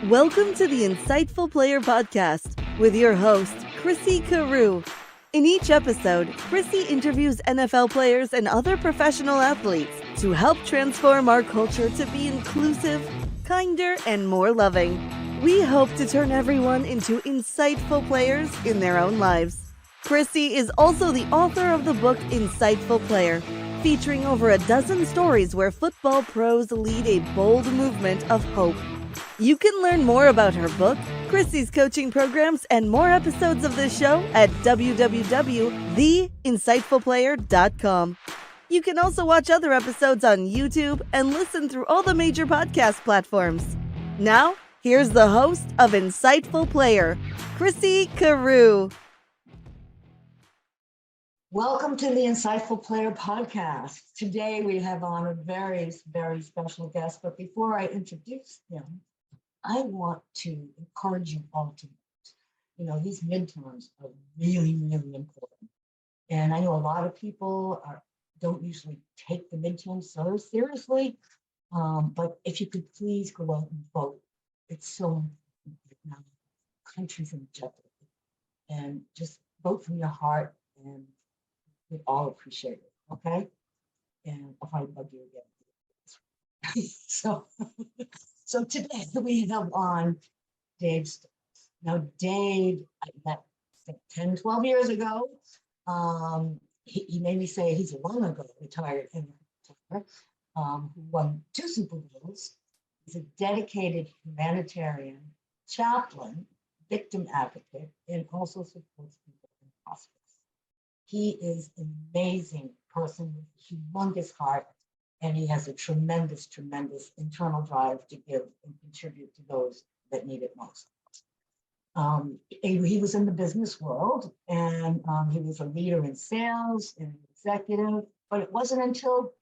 Welcome to the Insightful Player Podcast with your host, Chrissy Carew. In each episode, Chrissy interviews NFL players and other professional athletes to help transform our culture to be inclusive, kinder, and more loving. We hope to turn everyone into insightful players in their own lives. Chrissy is also the author of the book Insightful Player, featuring over a dozen stories where football pros lead a bold movement of hope. You can learn more about her book, Chrissy's coaching programs, and more episodes of the show at www.theinsightfulplayer.com. You can also watch other episodes on YouTube and listen through all the major podcast platforms. Now, here's the host of Insightful Player, Chrissy Carew. Welcome to the Insightful Player Podcast. Today we have on a very, very special guest, but before I introduce him, I want to encourage you all to vote. These midterms are really, really important. And I know a lot of people don't usually take the midterms so seriously, but if you could please go out and vote. It's so important right now. The country's in jeopardy. And just vote from your heart, and we all appreciate it, okay? And I'll probably bug you again. So today we have on Dave Stokes. Now, Dave, I met 10, 12 years ago. He made me say he's a long ago retired who won 2 Super Bowls. He's a dedicated humanitarian, chaplain, victim advocate, and also supports people in hospice. He is an amazing person with a humongous heart, and he has a tremendous, tremendous internal drive to give and contribute to those that need it most. He was in the business world, and he was a leader in sales and executive, but it wasn't until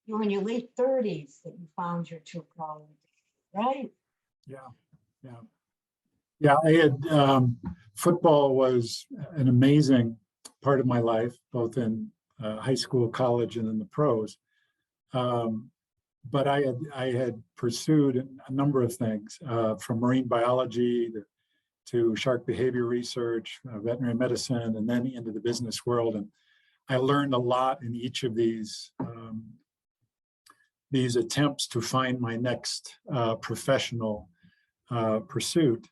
you were in your late 30s that you found your true calling, right? Yeah. I had football was an amazing part of my life, both in high school, college, and in the pros. But I had pursued a number of things, from marine biology to shark behavior research, veterinary medicine, and then into the business world. And I learned a lot in each of these attempts to find my next professional pursuit,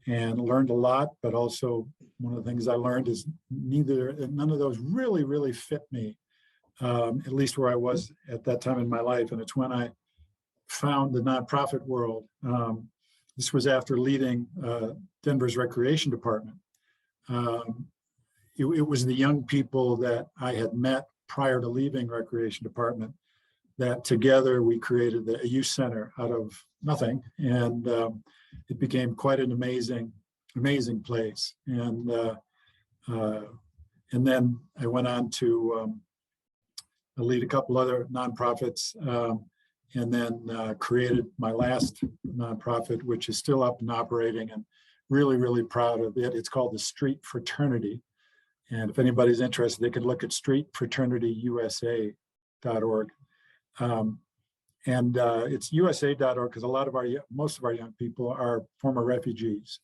and learned a lot. But also, one of the things I learned is none of those really fit me. At least where I was at that time in my life. And it's when I found the nonprofit world. This was after leading Denver's recreation department. It was the young people that I had met prior to leaving recreation department that together we created a youth center out of nothing. And it became quite an amazing place. And then I went on to lead a couple other nonprofits, and then created my last nonprofit, which is still up and operating, and really, really proud of it. It's called the Street Fraternity. And if anybody's interested, they can look at streetfraternityusa.org. It's usa.org because most of our young people are former refugees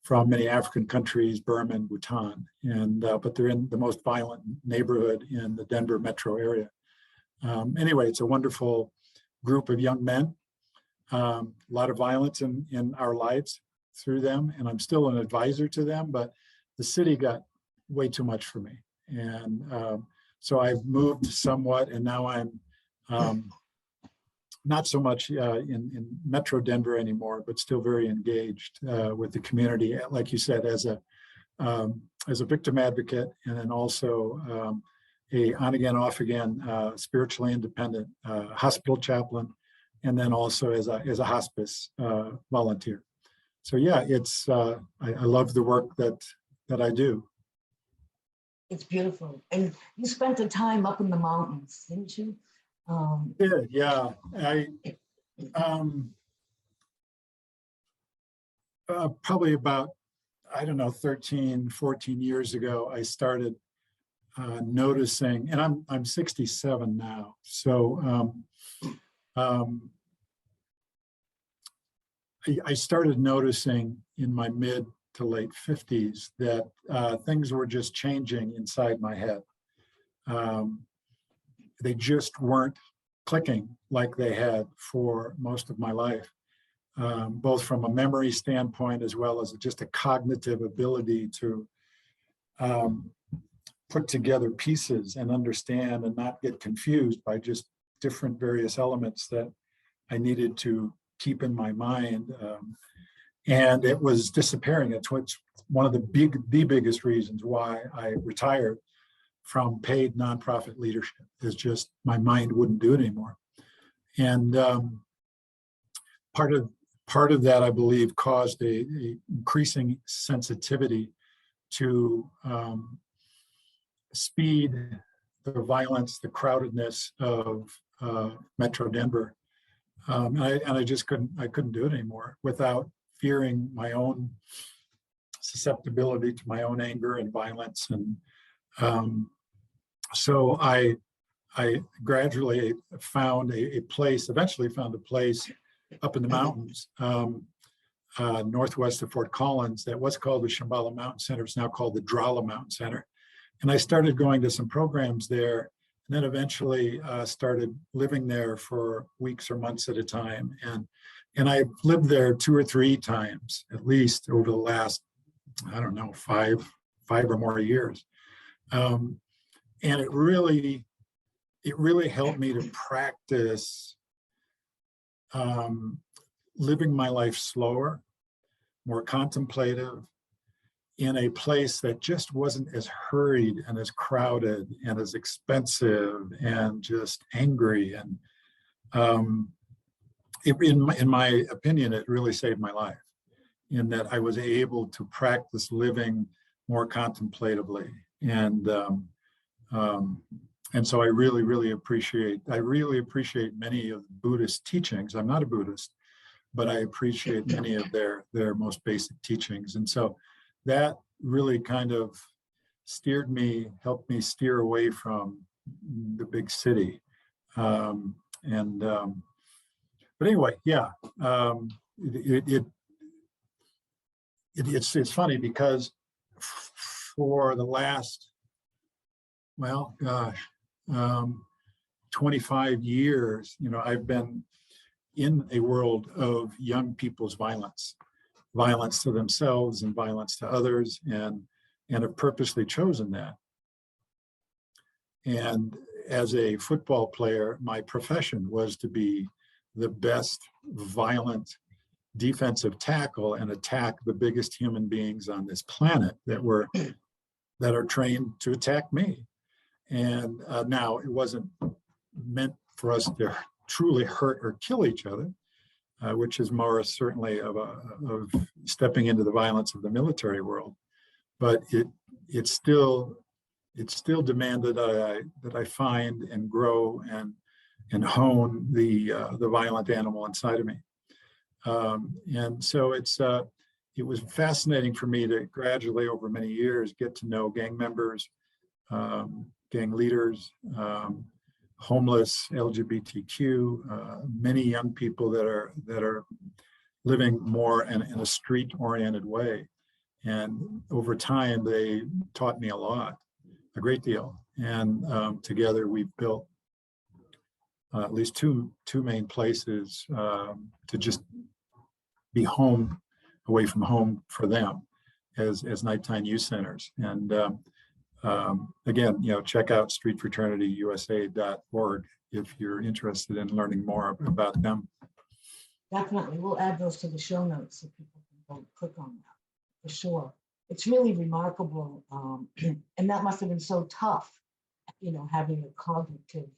from many African countries, Burma and Bhutan, but they're in the most violent neighborhood in the Denver metro area. Anyway, it's a wonderful group of young men. A lot of violence in our lives through them, and I'm still an advisor to them, but the city got way too much for me. And so I've moved somewhat, and now I'm not so much in Metro Denver anymore, but still very engaged with the community, like you said, as a victim advocate, and then also a on again, off again, spiritually independent hospital chaplain, and then also as a hospice volunteer. So yeah, it's I love the work that I do. It's beautiful, and you spent the time up in the mountains, didn't you? Yeah. I probably about, 13, 14 years ago, I started noticing, and I'm 67 now. So I I started noticing in my mid to late 50s that things were just changing inside my head. They just weren't clicking like they had for most of my life, both from a memory standpoint as well as just a cognitive ability to put together pieces and understand and not get confused by just different various elements that I needed to keep in my mind. And it was disappearing. It's one of the biggest reasons why I retired from paid nonprofit leadership, is just my mind wouldn't do it anymore. And part of that, I believe, caused a increasing sensitivity to speed, the violence, the crowdedness of Metro Denver. And I just couldn't do it anymore without fearing my own susceptibility to my own anger and violence. And so I gradually eventually found a place up in the mountains, northwest of Fort Collins, that was called the Shambhala Mountain Center. It's now called the Drala Mountain Center. And I started going to some programs there, and then eventually started living there for weeks or months at a time. And I lived there 2 or 3 times, at least, over the last, I don't know, five or more years. And it really helped me to practice living my life slower, more contemplative, in a place that just wasn't as hurried and as crowded and as expensive and just angry. And in my opinion, it really saved my life, in that I was able to practice living more contemplatively. And so I really appreciate many of Buddhist teachings. I'm not a Buddhist, but I appreciate many of their most basic teachings. And so that really kind of helped me steer away from the big city. But anyway, yeah, it's funny because for the last, 25 years, I've been in a world of young people's violence to themselves and violence to others, and have purposely chosen that. And as a football player, my profession was to be the best violent defensive tackle and attack the biggest human beings on this planet that are trained to attack me. And now it wasn't meant for us to truly hurt or kill each other, which is more certainly of stepping into the violence of the military world. But it still demanded that I find and grow and hone the violent animal inside of me. And so it was fascinating for me to gradually, over many years, get to know gang members, gang leaders, homeless, LGBTQ, many young people that are living more in a street-oriented way. And over time, they taught me a great deal. And together we've built at least two main places to just be home, away from home for them, as nighttime youth centers. And again, check out streetfraternityusa.org if you're interested in learning more about them. Definitely. We'll add those to the show notes so people can go click on that, for sure. It's really remarkable. And that must have been so tough, having a cognitive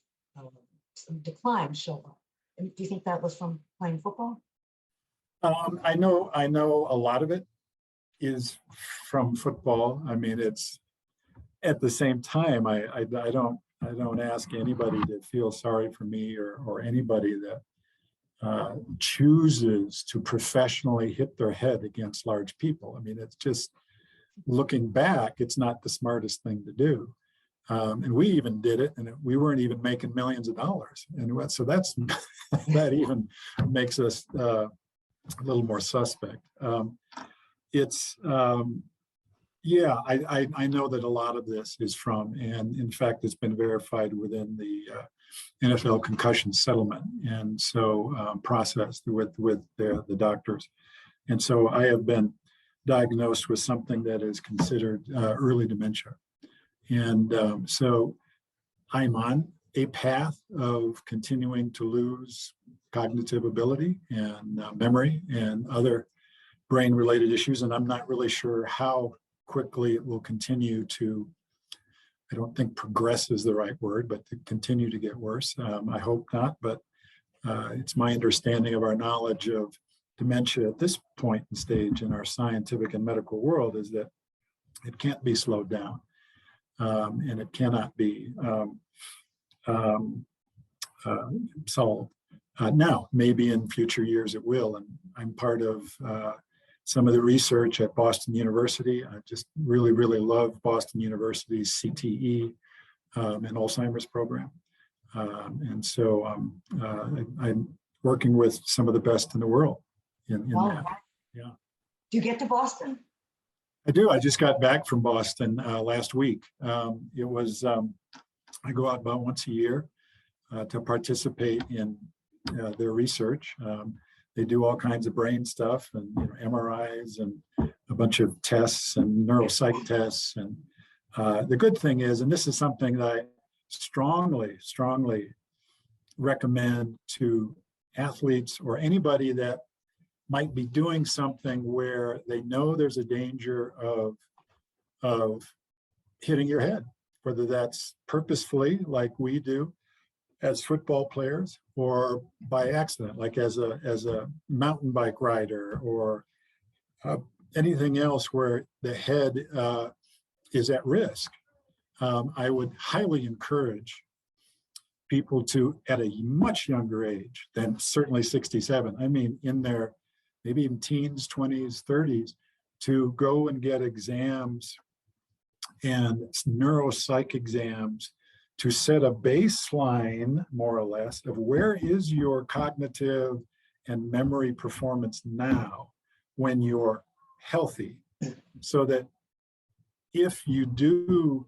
decline show up. And do you think that was from playing football? I know a lot of it is from football. I mean, it's at the same time, I don't ask anybody to feel sorry for me or anybody that chooses to professionally hit their head against large people. I mean, it's just, looking back, it's not the smartest thing to do. And we even did it, and we weren't even making millions of dollars. And so that even makes us a little more suspect. It's yeah, I know that a lot of this is from, and in fact, it's been verified within the NFL concussion settlement, and so processed with the doctors. And so I have been diagnosed with something that is considered early dementia. And so I'm on a path of continuing to lose cognitive ability and memory and other brain-related issues. And I'm not really sure how quickly it will continue to, I don't think progress is the right word, but to continue to get worse. I hope not, but it's my understanding of our knowledge of dementia at this point in stage in our scientific and medical world is that it can't be slowed down, and it cannot be solved. Now, maybe in future years it will, and I'm part of some of the research at Boston University. I just really, really love Boston University's CTE and Alzheimer's program. And so I'm working with some of the best in the world in that. Yeah. Do you get to Boston? I do. I just got back from Boston last week. It was, I go out about once a year to participate in their research. They do all kinds of brain stuff and MRIs and a bunch of tests and neuropsych tests. And the good thing is, and this is something that I strongly recommend to athletes or anybody that might be doing something where they know there's a danger of hitting your head, whether that's purposefully like we do as football players or by accident, like as a mountain bike rider or anything else where the head is at risk. I would highly encourage people to, at a much younger age than certainly 67, I mean, in their maybe even teens, 20s, 30s, to go and get exams and neuropsych exams to set a baseline, more or less, of where is your cognitive and memory performance now when you're healthy, so that if you do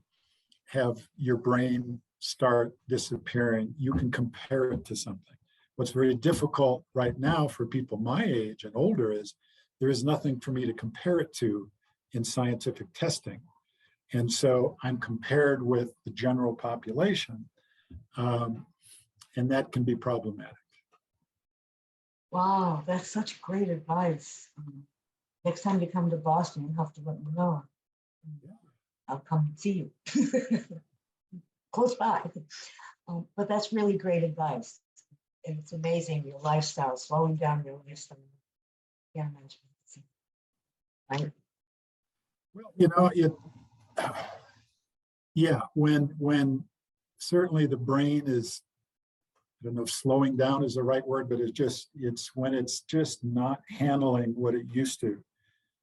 have your brain start disappearing, you can compare it to something. What's very difficult right now for people my age and older is there is nothing for me to compare it to in scientific testing. And so I'm compared with the general population, and that can be problematic. Wow, that's such great advice. Next time you come to Boston, you have to let me know. I'll come and see you. Close by. But that's really great advice. And it's amazing, your lifestyle, slowing down your lifestyle. Yeah, right? Well, yeah, when certainly the brain is, I don't know if slowing down is the right word, but it's when it's just not handling what it used to,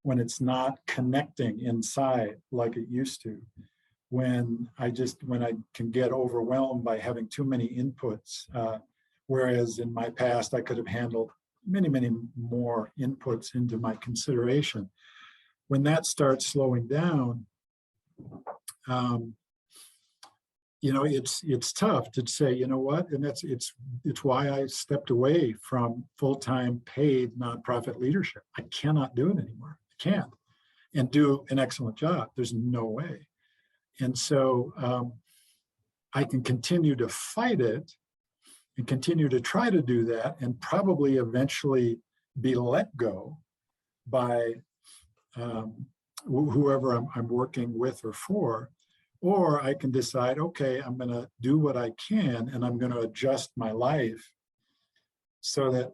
when it's not connecting inside like it used to, when I can get overwhelmed by having too many inputs, whereas in my past I could have handled many more inputs into my consideration. When that starts slowing down, it's tough to say, you know what, and it's why I stepped away from full-time paid nonprofit leadership. I cannot do it anymore. I can't, and do an excellent job. There's no way. And so I can continue to fight it and continue to try to do that, and probably eventually be let go by whoever I'm working with or for, or I can decide, okay, I'm going to do what I can, and I'm going to adjust my life so that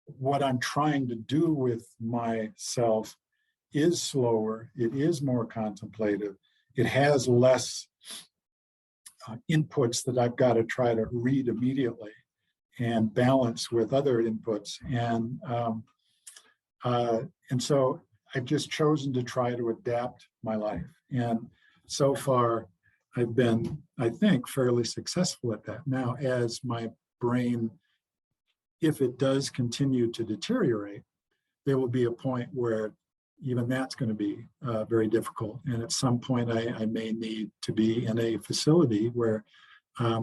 what I'm trying to do with myself is slower, it is more contemplative, it has less inputs that I've got to try to read immediately and balance with other inputs. And so I've just chosen to try to adapt my life. And so far, I've been, I think, fairly successful at that. Now, as my brain if it does continue to deteriorate, there will be a point where even that's going to be very difficult. And at some point, I may need to be in a facility where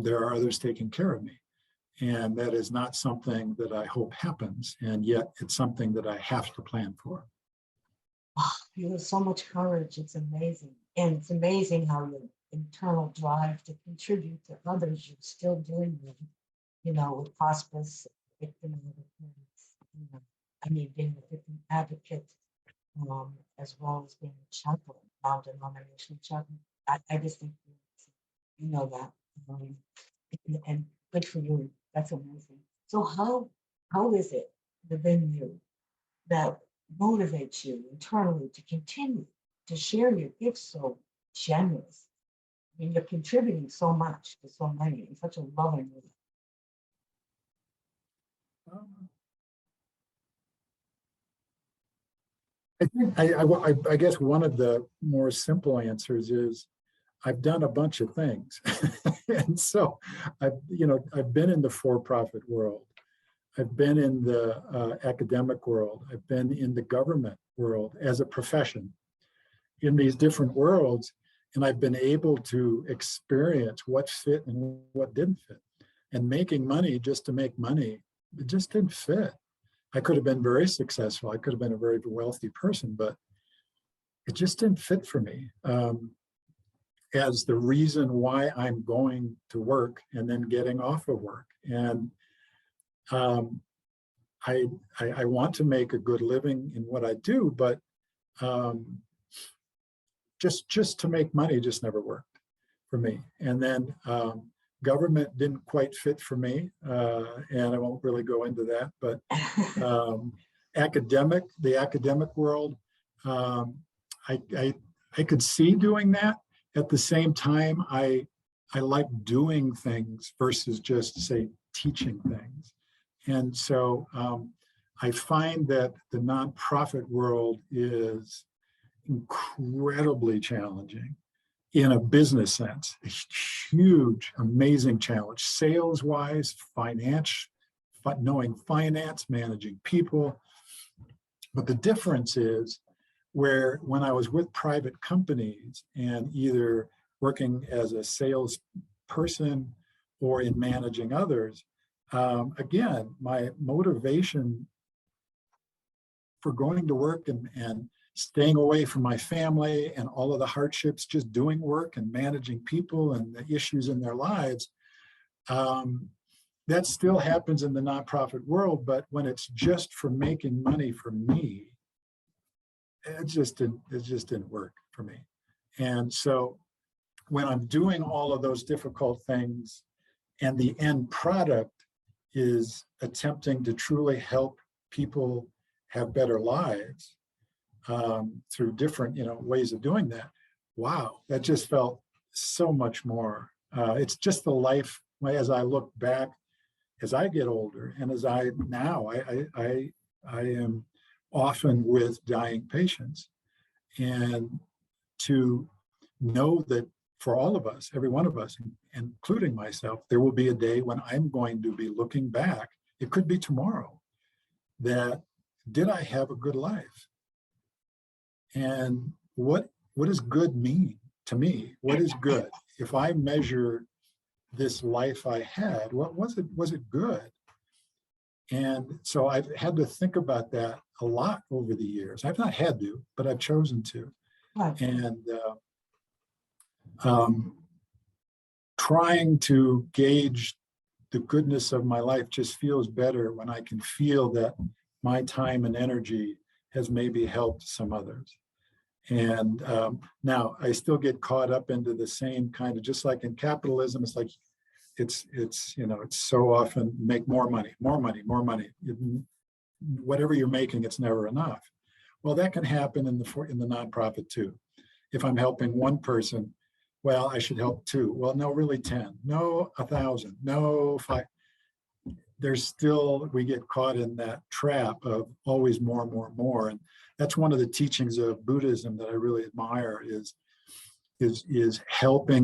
there are others taking care of me. And that is not something that I hope happens. And yet it's something that I have to plan for. Oh, you have so much courage. It's amazing. And it's amazing how your internal drive to contribute to others, you're still doing them, with hospice, victim advocates, being a victim advocate, as well as being a chaplain, non-denominational chaplain. I just think you know that. And good for you. That's amazing. So how is it within you that motivates you internally to continue to share your gifts so generous? I mean, you're contributing so much to so many in such a loving way. I think I guess one of the more simple answers is I've done a bunch of things. And so I've been in the for-profit world. I've been in the academic world. I've been in the government world as a profession in these different worlds. And I've been able to experience what fit and what didn't fit. And making money just to make money, it just didn't fit. I could have been very successful. I could have been a very wealthy person, but it just didn't fit for me as the reason why I'm going to work and then getting off of work. And I want to make a good living in what I do, but just to make money just never worked for me. And then government didn't quite fit for me, and I won't really go into that, but the academic world, I could see doing that. At the same time, I like doing things versus just, say, teaching things. And so I find that the nonprofit world is incredibly challenging in a business sense, a huge, amazing challenge, sales-wise, knowing finance, managing people. But the difference is when I was with private companies and either working as a salesperson or in managing others, again, my motivation for going to work and staying away from my family and all of the hardships, just doing work and managing people and the issues in their lives, that still happens in the nonprofit world. But when it's just for making money for me, it just didn't work for me. And so when I'm doing all of those difficult things and the end product is attempting to truly help people have better lives through different ways of doing that, wow, that just felt so much more. It's just the life, as I look back, as I get older, and as I am often with dying patients, and to know that for all of us, every one of us, including myself, there will be a day when I'm going to be looking back, it could be tomorrow, that did I have a good life? And what does good mean to me? What is good? If I measure this life I had, what was it? Was it good? And so I've had to think about that a lot over the years. I've not had to, but I've chosen to. Right. And trying to gauge the goodness of my life just feels better when I can feel that my time and energy has maybe helped some others. And now I still get caught up into the same kind of, just like in capitalism, it's like, it's so often make more money. Whatever you're making, it's never enough. Well, that can happen in the nonprofit too. If I'm helping one person, well, I should help two. Well, no, really 10, no, 1,000, no, 5. We get caught in that trap of always more and more and more. And that's one of the teachings of Buddhism that I really admire is helping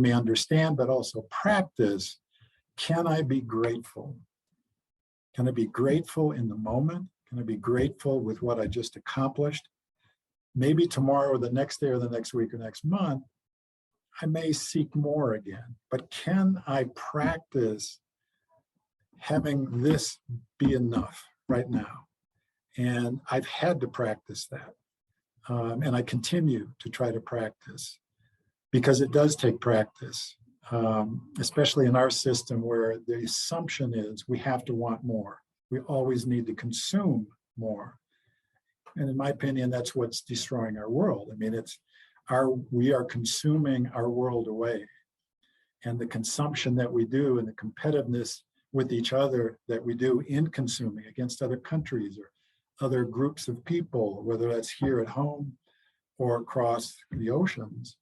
me understand, but also practice. Can I be grateful? Can I be grateful in the moment? Can I be grateful with what I just accomplished? Maybe tomorrow or the next day or the next week or next month, I may seek more again. But can I practice having this be enough right now? And I've had to practice that. And I continue to try to practice because it does take practice, especially in our system where the assumption is we have to want more. We always need to consume more. And in my opinion, that's what's destroying our world. I mean, we are consuming our world away. And the consumption that we do and the competitiveness with each other that we do in consuming against other countries or other groups of people, whether that's here at home or across the oceans,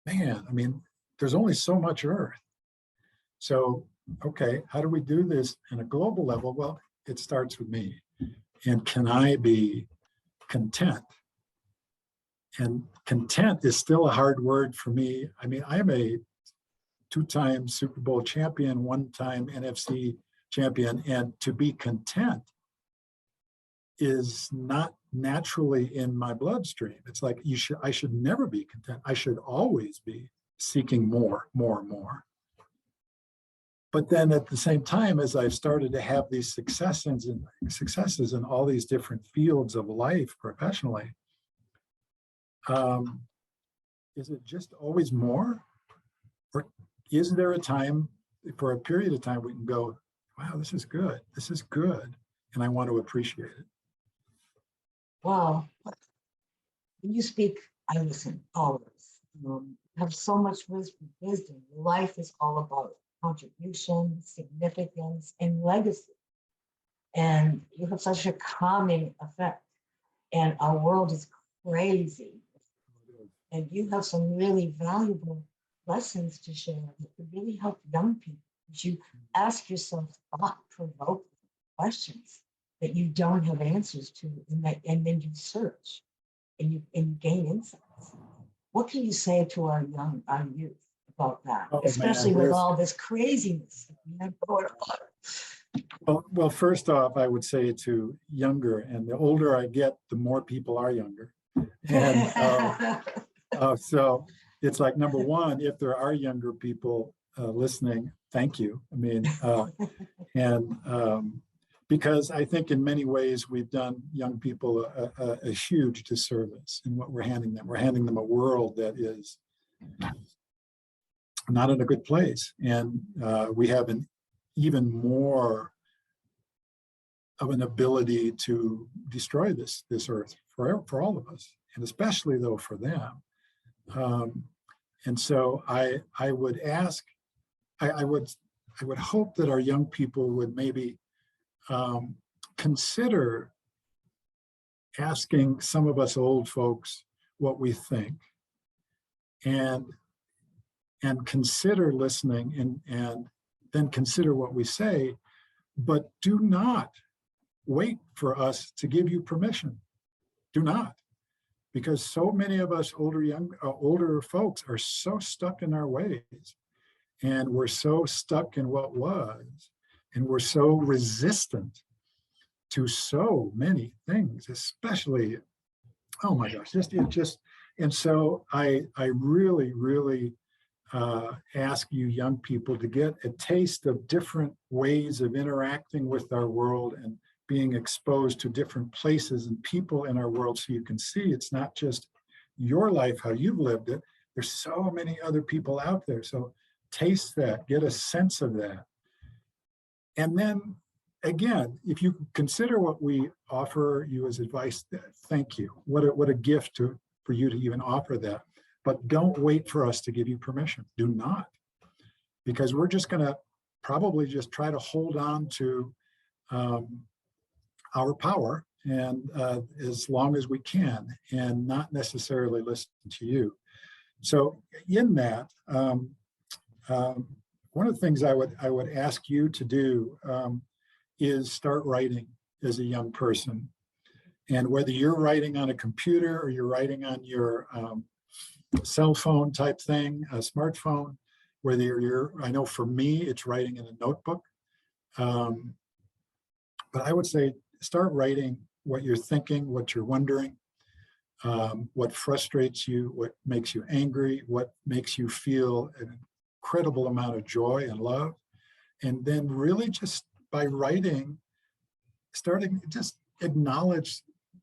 man, I mean, there's only so much Earth. So, okay, how do we do this on a global level? Well, it starts with me. And can I be content? And content is still a hard word for me. I mean, I'm a 2-time Super Bowl champion, 1-time NFC champion, and to be content is not naturally in my bloodstream. It's like I should never be content. I should always be seeking more. But then at the same time, as I've started to have these successes in all these different fields of life professionally, is it just always more? Or is there a time, for a period of time, we can go, wow, this is good, and I want to appreciate it. Wow. When you speak, I listen always. You have so much wisdom. Life is all about contribution, significance, and legacy. And you have such a calming effect. And our world is crazy. And you have some really valuable lessons to share that could really help young people as you ask yourself thought-provoking questions that you don't have answers to, and then you search and you gain insights. What can you say to our youth about that, especially with all this craziness that we have going on? Well, first off, I would say to younger, and the older I get, the more people are younger. And so it's like, number one, if there are younger people listening, thank you. I mean, because I think in many ways we've done young people a huge disservice in what we're handing them. We're handing them a world that is not in a good place. And we have an even more of an ability to destroy this earth for all of us, and especially though for them. And so I would ask, I would hope that our young people would maybe consider asking some of us old folks what we think, and consider listening, and then consider what we say, but do not wait for us to give you permission. Do not. Because so many of us older folks are so stuck in our ways, and we're so stuck in what was, and we're so resistant to so many things, especially, oh my gosh, and so I really ask you young people to get a taste of different ways of interacting with our world and being exposed to different places and people in our world, so you can see it's not just your life, how you've lived it. There's so many other people out there. So taste that, get a sense of that. And then again, if you consider what we offer you as advice, thank you. What a gift for you to even offer that. But don't wait for us to give you permission. Do not. Because we're just going to probably just try to hold on to our power, and as long as we can, and not necessarily listen to you. So in that, one of the things I would ask you to do is start writing as a young person. And whether you're writing on a computer or you're writing on your cell phone type thing, a smartphone, whether I know for me, it's writing in a notebook. But I would say start writing what you're thinking, what you're wondering, what frustrates you, what makes you angry, what makes you feel an incredible amount of joy and love. And then really just by writing, starting, just acknowledge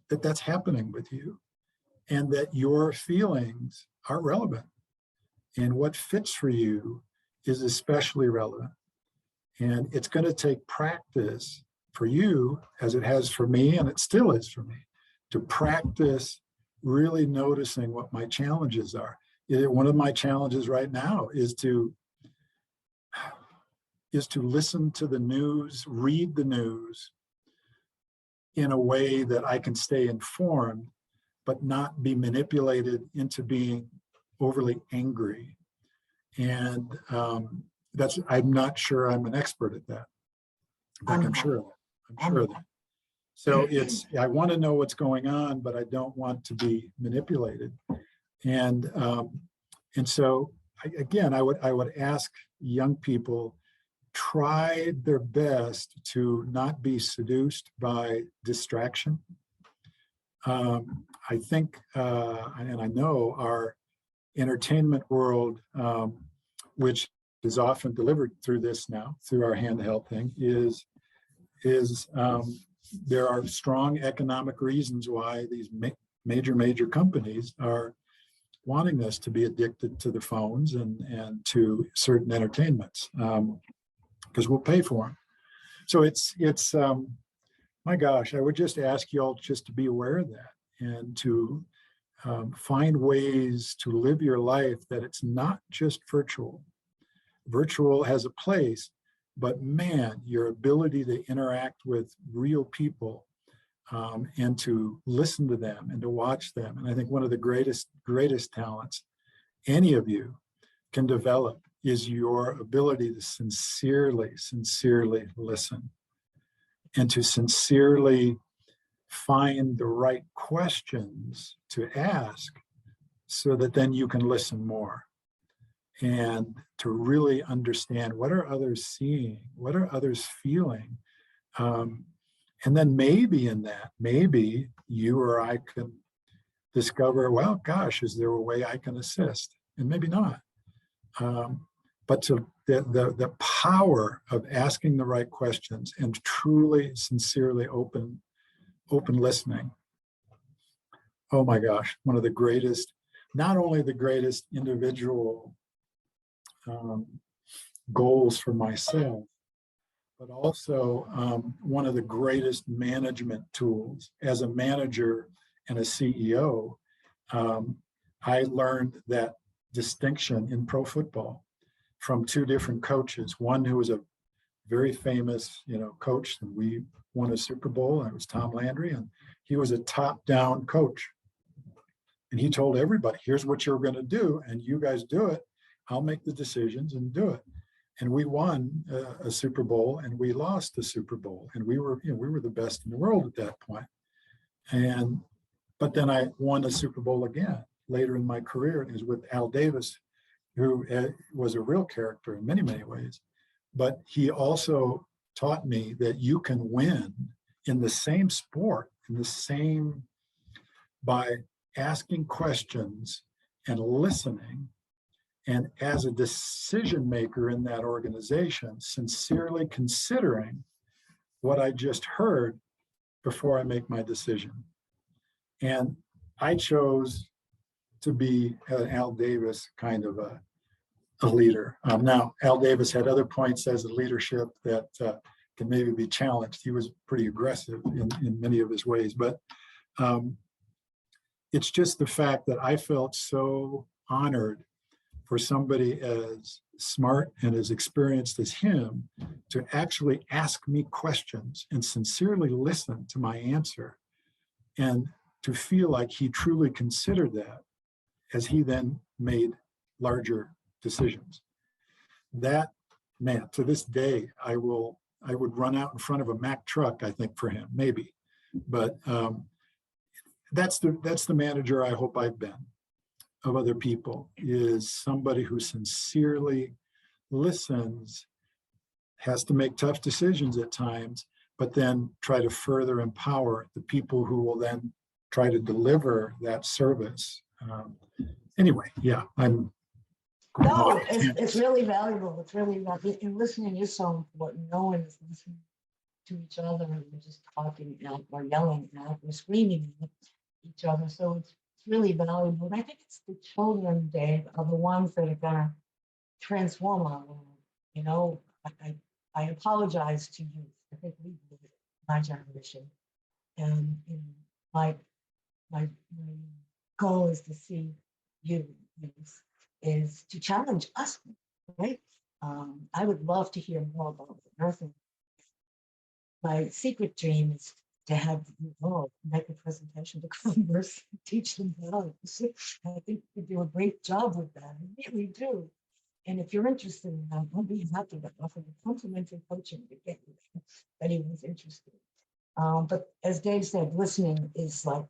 that that's happening with you and that your feelings are relevant. And what fits for you is especially relevant. And it's going to take practice for you, as it has for me, and it still is for me, to practice really noticing what my challenges are. One of my challenges right now is to listen to the news, read the news in a way that I can stay informed, but not be manipulated into being overly angry. And I'm not sure I'm an expert at that. I'm sure of that. I'm sure of that. So I want to know what's going on, but I don't want to be manipulated. And so I would ask young people, try their best to not be seduced by distraction. I think, and I know our entertainment world, which is often delivered through this now, through our handheld thing, is there are strong economic reasons why these major companies are wanting us to be addicted to the phones and to certain entertainments, because we'll pay for them. So it's my gosh, I would just ask you all just to be aware of that and to find ways to live your life that it's not just virtual. Virtual has a place, but man, your ability to interact with real people and to listen to them and to watch them. And I think one of the greatest talents any of you can develop is your ability to sincerely listen and to sincerely find the right questions to ask so that then you can listen more and to really understand what are others seeing, what are others feeling. And then maybe you or I can discover, well, gosh, is there a way I can assist? And maybe not. But to the power of asking the right questions and truly, sincerely open listening. Oh my gosh, one of the greatest, not only the greatest individual goals for myself, but also one of the greatest management tools. As a manager and a CEO, I learned that distinction in pro football from two different coaches. One who was a very famous, coach, and we won a Super Bowl, and it was Tom Landry, and he was a top-down coach. And he told everybody, here's what you're going to do, and you guys do it. I'll make the decisions and do it. And we won a Super Bowl, and we lost the Super Bowl, and we were the best in the world at that point. But then I won a Super Bowl again later in my career. It was with Al Davis, who was a real character in many, many ways. But he also taught me that you can win in the same sport, by asking questions and listening. And as a decision maker in that organization, sincerely considering what I just heard before I make my decision. And I chose to be an Al Davis kind of a leader. Now, Al Davis had other points as a leadership that can maybe be challenged. He was pretty aggressive in many of his ways, but it's just the fact that I felt so honored for somebody as smart and as experienced as him to actually ask me questions and sincerely listen to my answer, and to feel like he truly considered that as he then made larger decisions. That, man, to this day, I would run out in front of a Mack truck, I think, for him, maybe. But that's the manager I hope I've been of other people, is somebody who sincerely listens, has to make tough decisions at times, but then try to further empower the people who will then try to deliver that service. Anyway, yeah, I'm. No, it's really valuable. It's really valuable. And listening is so important. No one is listening to each other, and we're just talking out or yelling out or screaming at each other. So it's really valuable. And I think it's the children, Dave, are the ones that are gonna transform our world. You know, I apologize to you. I think we did it, my generation. And you know, my goal is to see you is to challenge us, right? I would love to hear more about the nursing. My secret dream is to have you all make a presentation to Congress, teach them how. I think you do a great job with that. I really do. And if you're interested in that, I'll be happy to offer you complimentary coaching to get you there if anyone's interested. But as Dave said, listening is like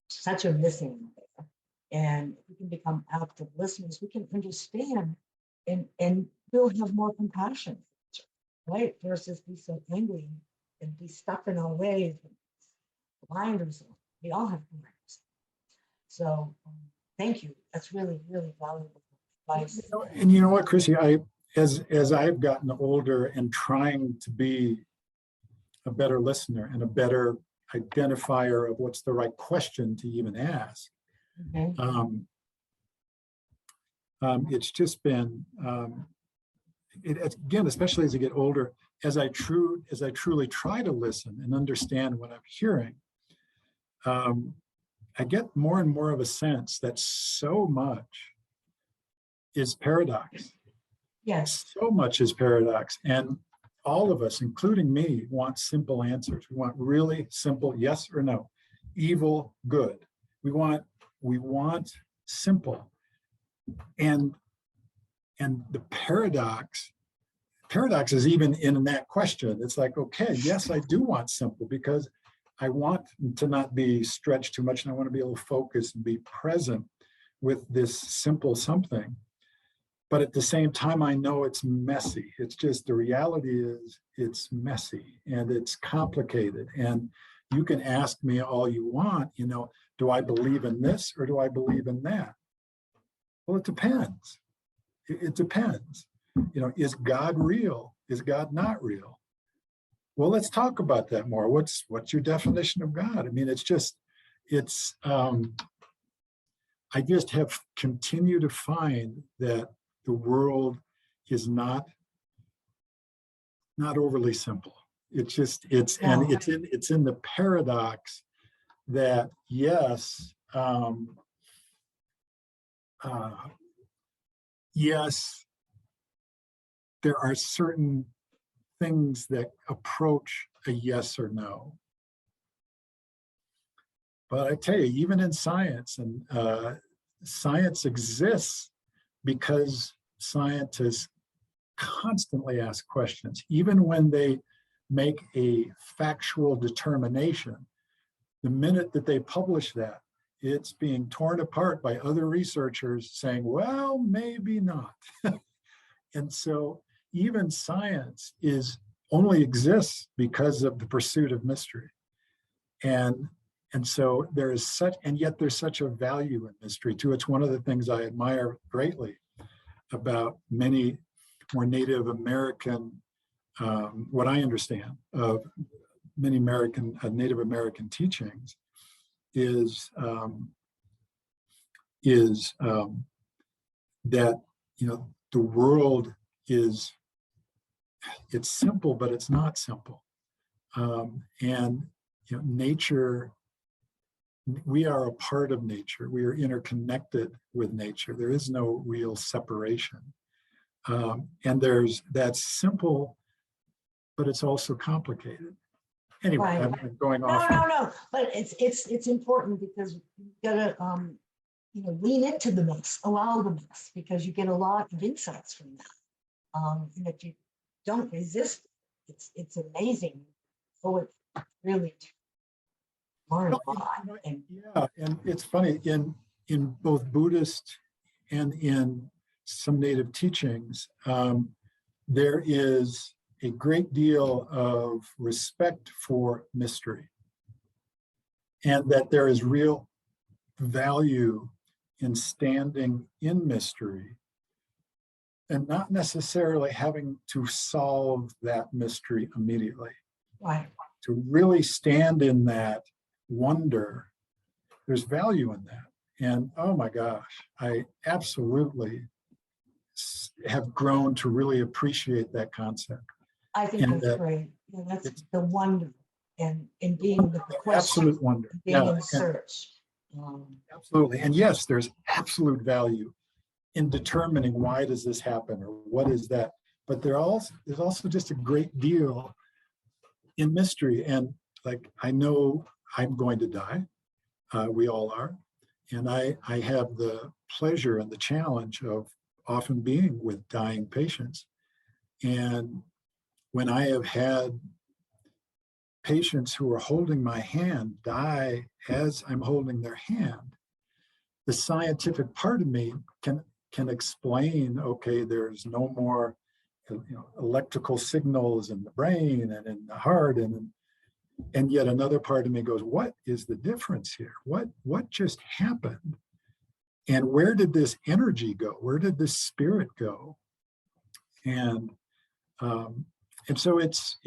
such a missing there. And if we can become active listeners, we can understand and we'll have more compassion, right? Versus be so angry and be stuck in our ways, blinders on. We all have blinders. So thank you. That's really, really valuable advice. And you know what, Chrissy, as I've gotten older and trying to be a better listener and a better identifier of what's the right question to even ask, it's just been, again, especially as I get older, as I truly try to listen and understand what I'm hearing, I get more and more of a sense that so much is paradox. Yes. So much is paradox. And all of us, including me, want simple answers. We want really simple yes or no, evil, good. We want simple. And the paradox is even in that question. It's like, okay, yes, I do want simple because I want to not be stretched too much and I want to be able to focus and be present with this simple something. But at the same time, I know it's messy. It's just, the reality is it's messy and it's complicated. And you can ask me all you want, do I believe in this or do I believe in that? Well, it depends. It depends. Is God real? Is God not real? Well, let's talk about that more. What's your definition of God? I mean, I just have continued to find that the world is not overly simple. It's in the paradox that yes, yes, there are certain things that approach a yes or no. But I tell you, even in science, and science exists because scientists constantly ask questions. Even when they make a factual determination, the minute that they publish that, it's being torn apart by other researchers saying, well, maybe not. And so even science only exists because of the pursuit of mystery. And so yet there's such a value in mystery too. It's one of the things I admire greatly about many more Native American, what I understand of many Native American teachings is that, the world it's simple, but it's not simple. And nature, we are a part of nature. We are interconnected with nature. There is no real separation. And that's simple, but it's also complicated. Anyway, Right. I'm going off. No. But it's important because you gotta lean into the mix, allow the mix, because you get a lot of insights from that. And if you don't resist, it's amazing. So it really learn a lot. And it's funny, in both Buddhist and in some Native teachings, there is a great deal of respect for mystery, and that there is real value in standing in mystery and not necessarily having to solve that mystery immediately. Right. To really stand in that wonder, there's value in that. And oh my gosh, I absolutely have grown to really appreciate that concept. I think And that's that great. Yeah, that's it's the wonder and in being with the question, absolute wonder. being Yeah, in search. absolutely. And yes, there's absolute value in determining why does this happen or what is that. But there's also just a great deal in mystery. And like, I know I'm going to die. We all are. And I have the pleasure and the challenge of often being with dying patients. And when I have had patients who are holding my hand die as I'm holding their hand, the scientific part of me can explain, okay, there's no more electrical signals in the brain and in the heart, and yet another part of me goes, what is the difference here? What just happened? And where did this energy go? Where did this spirit go? And so it's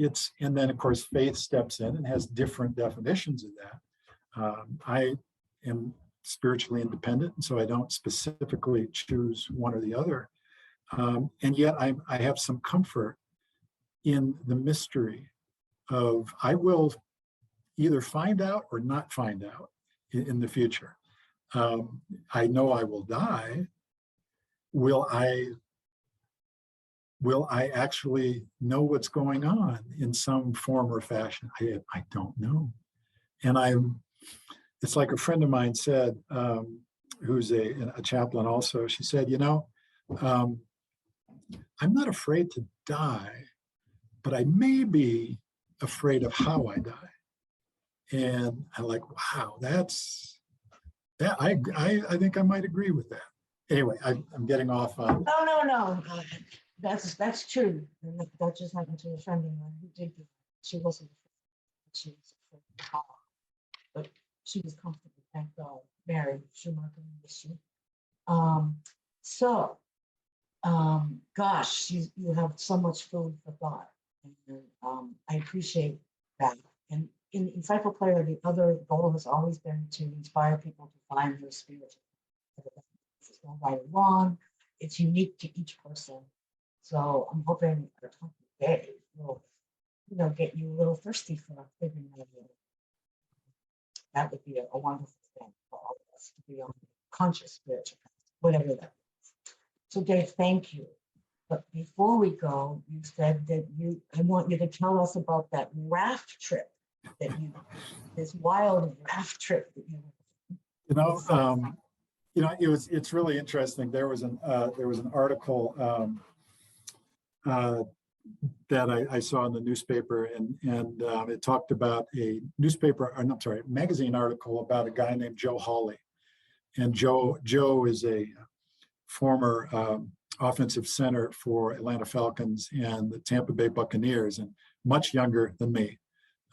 and then of course faith steps in and has different definitions of that. I am spiritually independent, and so I don't specifically choose one or the other. And yet I have some comfort in the mystery of I will either find out or not find out in the future. I know I will die. Will I actually know what's going on in some form or fashion? I don't know. And it's like a friend of mine said, who's a chaplain also, she said, I'm not afraid to die, but I may be afraid of how I die. And I'm like, wow, I think I might agree with that. Anyway, I'm getting off on. No. That's true. And that just happened to a friend of mine who did. She wasn't afraid. She was afraid of how, but she was comfortable. Thank God. Married. Schumacher industry. Gosh, you have so much food for thought, and I appreciate that. And in Insightful Player, the other goal has always been to inspire people to find their spiritual. There's no right or wrong. It's unique to each person. So I'm hoping our talk today will, get you a little thirsty for figuring that out. That would be a wonderful thing for all of us to be on conscious spiritual path, whatever that is. So Dave, thank you. But before we go, you said that I want you to tell us about that raft trip this wild raft trip that you. It's really interesting. There was an article that I saw in the newspaper, and it talked about a magazine article about a guy named Joe Hawley. And Joe is a former offensive center for Atlanta Falcons and the Tampa Bay Buccaneers, and much younger than me.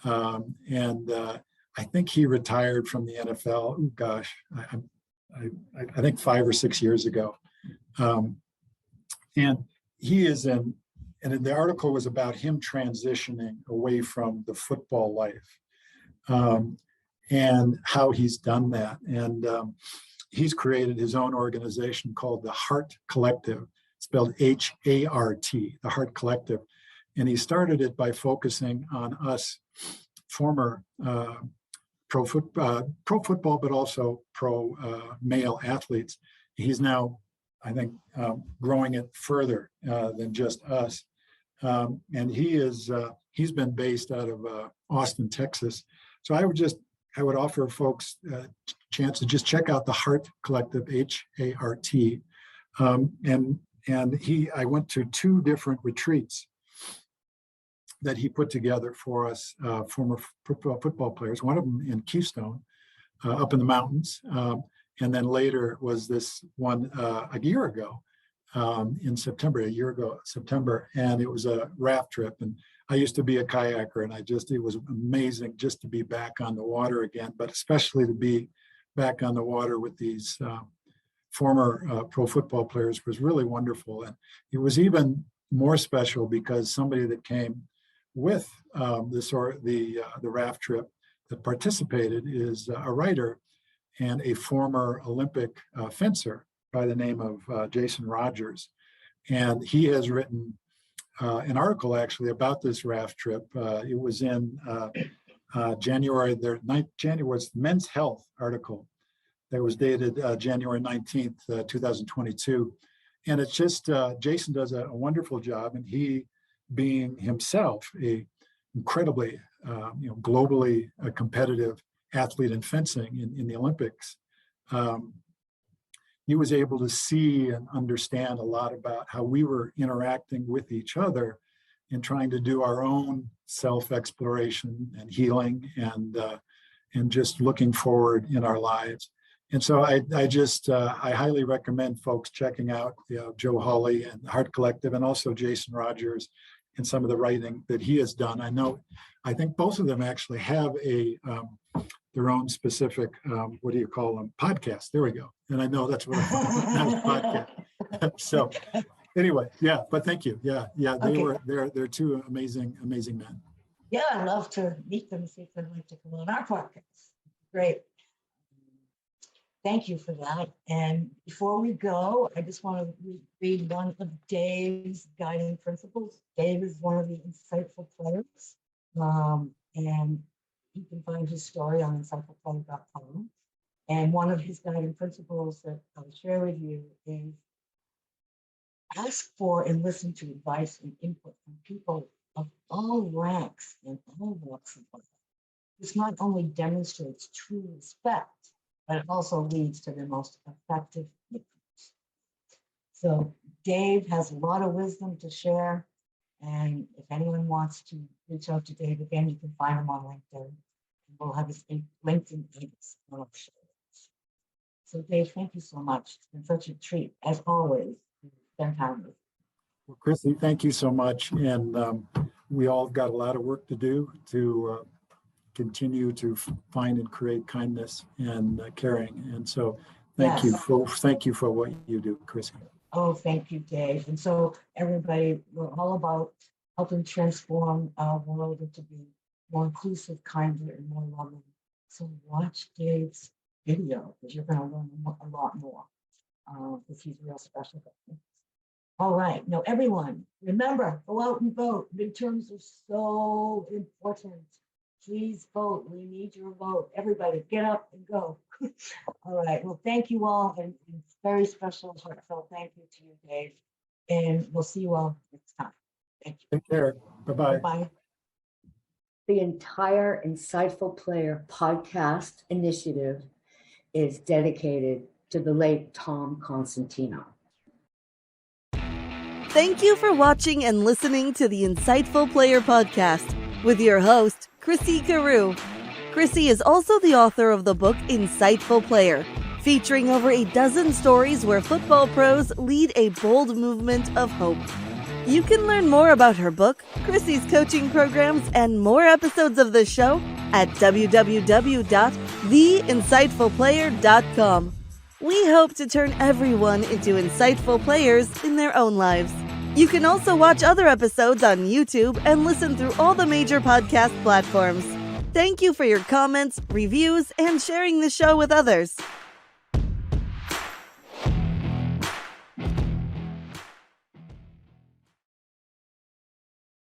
I think he retired from the NFL. Oh, gosh, I think 5 or 6 years ago. And he is and the article was about him transitioning away from the football life, and how he's done that. And he's created his own organization called the Heart Collective, spelled H-A-R-T, the Heart Collective. And he started it by focusing on us former pro football, but also pro male athletes. He's now, I think, growing it further than just us. And he's been based out of Austin, Texas. So I would offer folks a chance to just check out the Heart Collective, H-A-R-T. I went to 2 different retreats that he put together for us, former football players, one of them in Keystone, up in the mountains. And then later was this one a year ago in September, a year ago, September, and it was a raft trip. And I used to be a kayaker, and it was amazing just to be back on the water again, but especially to be back on the water with these former pro football players was really wonderful. And it was even more special because somebody that came with the raft trip that participated is a writer and a former Olympic fencer by the name of Jason Rogers. And he has written an article actually about this raft trip. It was in January, was the Men's Health article that was dated January 19th, 2022. And it's just, Jason does a wonderful job, and he being himself a incredibly, globally competitive athlete in fencing in the Olympics, he was able to see and understand a lot about how we were interacting with each other and trying to do our own self-exploration and healing and just looking forward in our lives. And so I highly recommend folks checking out Joe Hawley and the Heart Collective, and also Jason Rogers and some of the writing that he has done. I think both of them actually have their own specific, what do you call them? Podcast. There we go. And I know that's what podcast. So anyway, yeah, but thank you. Yeah. They're two amazing men. Yeah, I'd love to meet them, see if they'd like to come on our podcast. Great. Thank you for that. And before we go, I just want to read one of Dave's guiding principles. Dave is one of the insightful players, and you can find his story on insightfulplayer.com. And one of his guiding principles that I'll share with you is ask for and listen to advice and input from people of all ranks and all walks of life. This not only demonstrates true respect, but it also leads to the most effective influence. So Dave has a lot of wisdom to share. And if anyone wants to reach out to Dave again, you can find him on LinkedIn. We'll have his LinkedIn links on our show. So Dave, thank you so much. It's been such a treat, as always, to spend time with you. Well, Chrissy, thank you so much. And we all got a lot of work to do to continue to find and create kindness and caring. And so thank you for what you do, Chrissy. Oh, thank you, Dave. And so everybody, we're all about helping transform our world into be more inclusive, kinder, and more loving. So watch Dave's video, because you're going to learn a lot more, because he's real special. All right. Now, everyone, remember, go out and vote. Midterms are so important. Please vote. We need your vote. Everybody, get up and go. All right. Well, thank you all. And very special, heartfelt thank you to you, Dave. And we'll see you all next time. Thank you. Take care. Bye-bye. Bye. The entire Insightful Player podcast initiative is dedicated to the late Tom Constantino. Thank you for watching and listening to the Insightful Player podcast with your host, Chrissy Carew. Chrissy is also the author of the book Insightful Player, featuring over a dozen stories where football pros lead a bold movement of hope. You can learn more about her book, Chrissy's coaching programs, and more episodes of the show at www.theinsightfulplayer.com. We hope to turn everyone into insightful players in their own lives. You can also watch other episodes on YouTube and listen through all the major podcast platforms. Thank you for your comments, reviews, and sharing the show with others.